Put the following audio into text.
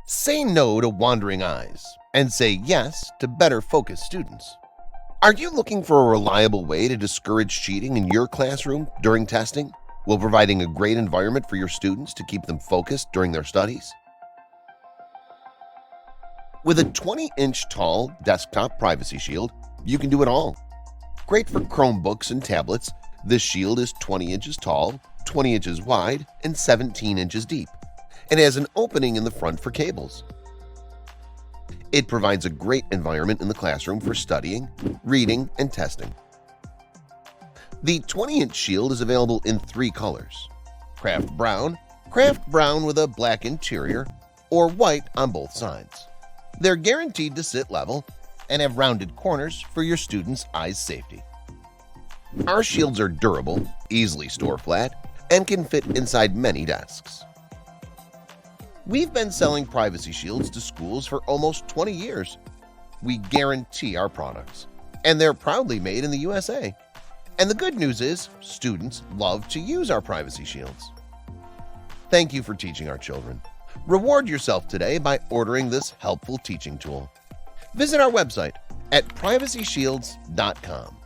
Say no to wandering eyes and say yes to better focused students. Are you looking for a reliable way to discourage cheating in your classroom during testing, while providing a great environment for your students to keep them focused during their studies? With a 20-inch tall desktop privacy shield, you can do it all. Great for Chromebooks and tablets, this shield is 20 inches tall, 20 inches wide, and 17 inches deep. It has an opening in the front for cables. It provides a great environment in the classroom for studying, reading, and testing. The 20-inch shield is available in 3 colors: craft brown with a black interior, or white on both sides. They're guaranteed to sit level and have rounded corners for your students' eyes' safety. Our shields are durable, easily store flat, and can fit inside many desks. We've been selling privacy shields to schools for almost 20 years. We guarantee our products, and they're proudly made in the USA. And the good news is, students love to use our privacy shields. Thank you for teaching our children. Reward yourself today by ordering this helpful teaching tool. Visit our website at privacyshields.com.